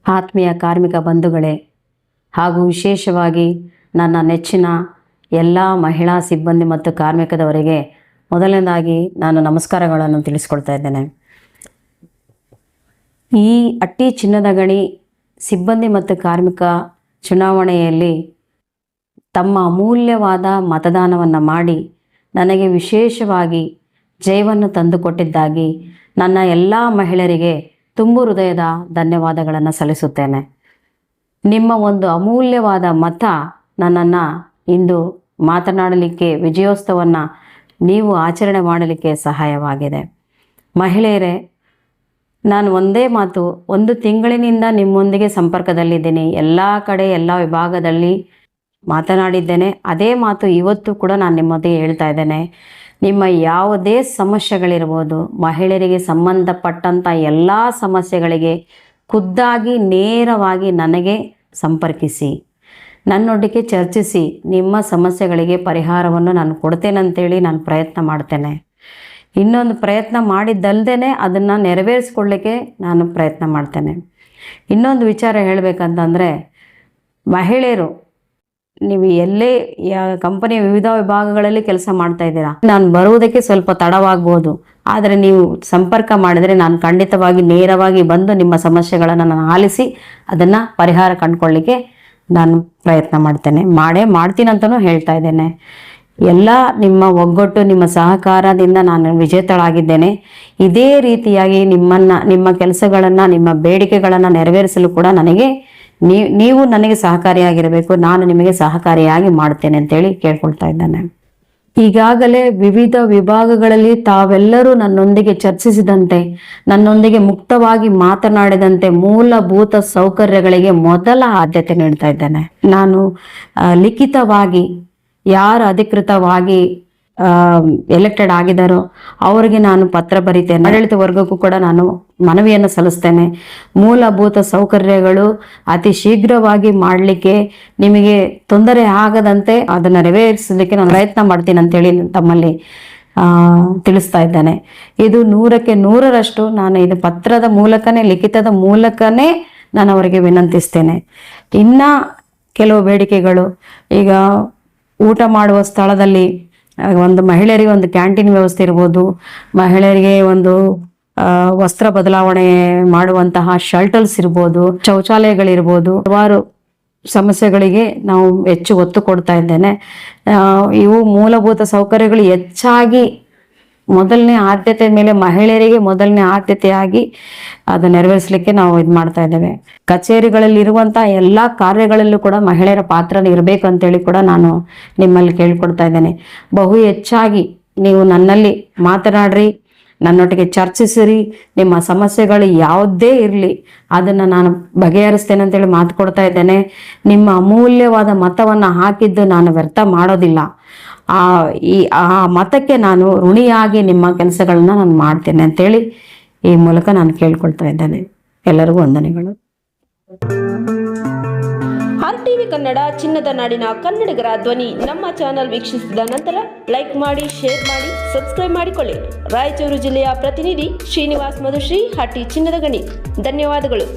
ಆತ್ಮೀಯ ಕಾರ್ಮಿಕ ಬಂಧುಗಳೇ ಹಾಗೂ ವಿಶೇಷವಾಗಿ ನನ್ನ ನೆಚ್ಚಿನ ಎಲ್ಲ ಮಹಿಳಾ ಸಿಬ್ಬಂದಿ ಮತ್ತು ಕಾರ್ಮಿಕದವರಿಗೆ ಮೊದಲನೇದಾಗಿ ನಾನು ನಮಸ್ಕಾರಗಳನ್ನು ತಿಳಿಸ್ಕೊಳ್ತಾ ಇದ್ದೇನೆ. ಈ ಅಟ್ಟಿ ಚಿನ್ನದ ಗಣಿ ಸಿಬ್ಬಂದಿ ಮತ್ತು ಕಾರ್ಮಿಕ ಚುನಾವಣೆಯಲ್ಲಿ ತಮ್ಮ ಅಮೂಲ್ಯವಾದ ಮತದಾನವನ್ನು ಮಾಡಿ ನನಗೆ ವಿಶೇಷವಾಗಿ ಜಯವನ್ನು ತಂದುಕೊಟ್ಟಿದ್ದಾಗಿ ನನ್ನ ಎಲ್ಲ ಮಹಿಳೆಯರಿಗೆ ತುಂಬು ಹೃದಯದ ಧನ್ಯವಾದಗಳನ್ನು ಸಲ್ಲಿಸುತ್ತೇನೆ. ನಿಮ್ಮ ಒಂದು ಅಮೂಲ್ಯವಾದ ಮತ ನನ್ನನ್ನು ಇಂದು ಮಾತನಾಡಲಿಕ್ಕೆ, ವಿಜಯೋತ್ಸವವನ್ನು ನೀವು ಆಚರಣೆ ಮಾಡಲಿಕ್ಕೆ ಸಹಾಯವಾಗಿದೆ. ಮಹಿಳೆಯರೇ, ನಾನು ಒಂದೇ ಮಾತು, 1 ತಿಂಗಳಿನಿಂದ ನಿಮ್ಮೊಂದಿಗೆ ಸಂಪರ್ಕದಲ್ಲಿದ್ದೀನಿ. ಎಲ್ಲ ಕಡೆ ಎಲ್ಲ ವಿಭಾಗದಲ್ಲಿ ಮಾತನಾಡಿದ್ದೇನೆ. ಅದೇ ಮಾತು ಇವತ್ತು ಕೂಡ ನಾನು ನಿಮ್ಮೊಂದಿಗೆ ಹೇಳ್ತಾ ಇದ್ದೇನೆ. ನಿಮ್ಮ ಯಾವುದೇ ಸಮಸ್ಯೆಗಳಿರ್ಬೋದು, ಮಹಿಳೆಯರಿಗೆ ಸಂಬಂಧಪಟ್ಟಂಥ ಎಲ್ಲ ಸಮಸ್ಯೆಗಳಿಗೆ ಖುದ್ದಾಗಿ ನೇರವಾಗಿ ನನಗೆ ಸಂಪರ್ಕಿಸಿ, ನನ್ನೊಟ್ಟಿಗೆ ಚರ್ಚಿಸಿ, ನಿಮ್ಮ ಸಮಸ್ಯೆಗಳಿಗೆ ಪರಿಹಾರವನ್ನು ನಾನು ಕೊಡ್ತೇನಂತೇಳಿ ನಾನು ಪ್ರಯತ್ನ ಮಾಡ್ತೇನೆ. ಇನ್ನೊಂದು ಪ್ರಯತ್ನ ಮಾಡಿದ್ದಲ್ದೇ ಅದನ್ನು ನೆರವೇರಿಸ್ಕೊಳ್ಳಿಕ್ಕೆ ನಾನು ಪ್ರಯತ್ನ ಮಾಡ್ತೇನೆ. ಇನ್ನೊಂದು ವಿಚಾರ ಹೇಳಬೇಕಂತಂದರೆ, ಮಹಿಳೆಯರು ನೀವು ಎಲ್ಲೇ ಕಂಪನಿಯ ವಿವಿಧ ವಿಭಾಗಗಳಲ್ಲಿ ಕೆಲಸ ಮಾಡ್ತಾ ಇದ್ದೀರಾ, ನಾನು ಬರುವುದಕ್ಕೆ ಸ್ವಲ್ಪ ತಡವಾಗ್ಬೋದು. ಆದರೆ ನೀವು ಸಂಪರ್ಕ ಮಾಡಿದರೆ ನಾನು ಖಂಡಿತವಾಗಿ ನೇರವಾಗಿ ಬಂದು ನಿಮ್ಮ ಸಮಸ್ಯೆಗಳನ್ನು ನಾನು ಆಲಿಸಿ ಅದನ್ನು ಪರಿಹಾರ ಕಂಡುಕೊಳ್ಳಿಕ್ಕೆ ನಾನು ಪ್ರಯತ್ನ ಮಾಡ್ತೀನಂತಲೂ ಹೇಳ್ತಾ ಇದ್ದೇನೆ. ಎಲ್ಲ ನಿಮ್ಮ ಒಗ್ಗಟ್ಟು, ನಿಮ್ಮ ಸಹಕಾರದಿಂದ ನಾನು ವಿಜೇತಳಾಗಿದ್ದೇನೆ. ಇದೇ ರೀತಿಯಾಗಿ ನಿಮ್ಮ ಕೆಲಸಗಳನ್ನು, ನಿಮ್ಮ ಬೇಡಿಕೆಗಳನ್ನು ನೆರವೇರಿಸಲು ಕೂಡ ನೀವು ನನಗೆ ಸಹಕಾರಿಯಾಗಿರಬೇಕು. ನಾನು ನಿಮಗೆ ಸಹಕಾರಿಯಾಗಿ ಮಾಡ್ತೇನೆ ಅಂತೇಳಿ ಕೇಳ್ಕೊಳ್ತಾ ಇದ್ದೇನೆ. ಈಗಾಗಲೇ ವಿವಿಧ ವಿಭಾಗಗಳಲ್ಲಿ ತಾವೆಲ್ಲರೂ ನನ್ನೊಂದಿಗೆ ಚರ್ಚಿಸಿದಂತೆ, ನನ್ನೊಂದಿಗೆ ಮುಕ್ತವಾಗಿ ಮಾತನಾಡಿದಂತೆ ಮೂಲಭೂತ ಸೌಕರ್ಯಗಳಿಗೆ ಮೊದಲ ಆದ್ಯತೆ ನೀಡ್ತಾ ಇದ್ದೇನೆ. ನಾನು ಲಿಖಿತವಾಗಿ ಯಾರು ಅಧಿಕೃತವಾಗಿ ಎಲೆಕ್ಟೆಡ್ ಆಗಿದ್ದಾರೋ ಅವರಿಗೆ ನಾನು ಪತ್ರ ಬರೀತೇನೆ. ಆಡಳಿತ ವರ್ಗಕ್ಕೂ ಕೂಡ ನಾನು ಮನವಿಯನ್ನು ಸಲ್ಲಿಸ್ತೇನೆ. ಮೂಲಭೂತ ಸೌಕರ್ಯಗಳು ಅತಿ ಶೀಘ್ರವಾಗಿ ಮಾಡಲಿಕ್ಕೆ, ನಿಮಗೆ ತೊಂದರೆ ಆಗದಂತೆ ಅದನ್ನು ನೆರವೇರಿಸಲಿಕ್ಕೆ ನಾನು ಪ್ರಯತ್ನ ಮಾಡ್ತೀನಿ ಅಂತೇಳಿ ತಮ್ಮಲ್ಲಿ ತಿಳಿಸ್ತಾ ಇದ್ದೇನೆ. ಇದು 100ಕ್ಕೆ 100ರಷ್ಟು ನಾನು ಇದು ಪತ್ರದ ಮೂಲಕನೇ, ಲಿಖಿತದ ಮೂಲಕನೇ ನಾನು ಅವರಿಗೆ ವಿನಂತಿಸ್ತೇನೆ. ಇನ್ನು ಕೆಲವು ಬೇಡಿಕೆಗಳು, ಈಗ ಊಟ ಮಾಡುವ ಸ್ಥಳದಲ್ಲಿ ಒಂದು ಮಹಿಳೆಯರಿಗೆ ಒಂದು ಕ್ಯಾಂಟೀನ್ ವ್ಯವಸ್ಥೆ ಇರ್ಬೋದು, ಮಹಿಳೆಯರಿಗೆ ಒಂದು ವಸ್ತ್ರ ಬದಲಾವಣೆ ಮಾಡುವಂತಹ ಶೆಲ್ಟರ್ಸ್ ಇರ್ಬೋದು, ಶೌಚಾಲಯಗಳಿರ್ಬೋದು, ಹಲವಾರು ಸಮಸ್ಯೆಗಳಿಗೆ ನಾವು ಹೆಚ್ಚು ಒತ್ತು ಕೊಡ್ತಾ ಇದ್ದೇನೆ. ಇವು ಮೂಲಭೂತ ಸೌಕರ್ಯಗಳು ಹೆಚ್ಚಾಗಿ ಮೊದಲನೇ ಆದ್ಯತೆ ಮೇಲೆ ಮಹಿಳೆಯರಿಗೆ ಮೊದಲನೇ ಆದ್ಯತೆಯಾಗಿ ಅದು ನೆರವೇರಿಸಲಿಕ್ಕೆ ನಾವು ಇದು ಮಾಡ್ತಾ ಇದ್ದೇವೆ. ಕಚೇರಿಗಳಲ್ಲಿ ಇರುವಂಥ ಎಲ್ಲ ಕಾರ್ಯಗಳಲ್ಲೂ ಕೂಡ ಮಹಿಳೆಯರ ಪಾತ್ರ ಇರಬೇಕು ಅಂತೇಳಿ ಕೂಡ ನಾನು ನಿಮ್ಮಲ್ಲಿ ಕೇಳ್ಕೊಡ್ತಾ ಇದ್ದೇನೆ. ಬಹು ಹೆಚ್ಚಾಗಿ ನೀವು ನನ್ನಲ್ಲಿ ಮಾತನಾಡ್ರಿ, ನನ್ನೊಟ್ಟಿಗೆ ಚರ್ಚಿಸಿರಿ. ನಿಮ್ಮ ಸಮಸ್ಯೆಗಳು ಯಾವುದೇ ಇರಲಿ ಅದನ್ನು ನಾನು ಬಗೆಹರಿಸ್ತೇನೆ ಅಂತೇಳಿ ಮಾತು ಕೊಡ್ತಾ ಇದ್ದೇನೆ. ನಿಮ್ಮ ಅಮೂಲ್ಯವಾದ ಮತವನ್ನು ಹಾಕಿದ್ದು ನಾನು ವ್ಯರ್ಥ ಮಾಡೋದಿಲ್ಲ. ಆ ಮತಕ್ಕೆ ನಾನು ಋಣಿಯಾಗಿ ನಿಮ್ಮ ಕೆಲಸಗಳನ್ನ ನಾನು ಮಾಡ್ತೇನೆ ಅಂತೇಳಿ ಈ ಮೂಲಕ ನಾನು ಕೇಳ್ಕೊಳ್ತಾ ಇದ್ದೇನೆ. ಎಲ್ಲರಿಗೂ ವಂದನೆಗಳು. RTV ಕನ್ನಡ, ಚಿನ್ನದ ನಾಡಿನ ಕನ್ನಡಿಗರ ಧ್ವನಿ. ನಮ್ಮ ಚಾನಲ್ ವೀಕ್ಷಿಸಿದ ನಂತರ ಲೈಕ್ ಮಾಡಿ, ಶೇರ್ ಮಾಡಿ, ಸಬ್ಸ್ಕ್ರೈಬ್ ಮಾಡಿಕೊಳ್ಳಿ. ರಾಯಚೂರು ಜಿಲ್ಲೆಯ ಪ್ರತಿನಿಧಿ ಶ್ರೀನಿವಾಸ್ ಮಧುಶ್ರೀ, ಹಟ್ಟಿ ಚಿನ್ನದ ಗಣಿ. ಧನ್ಯವಾದಗಳು.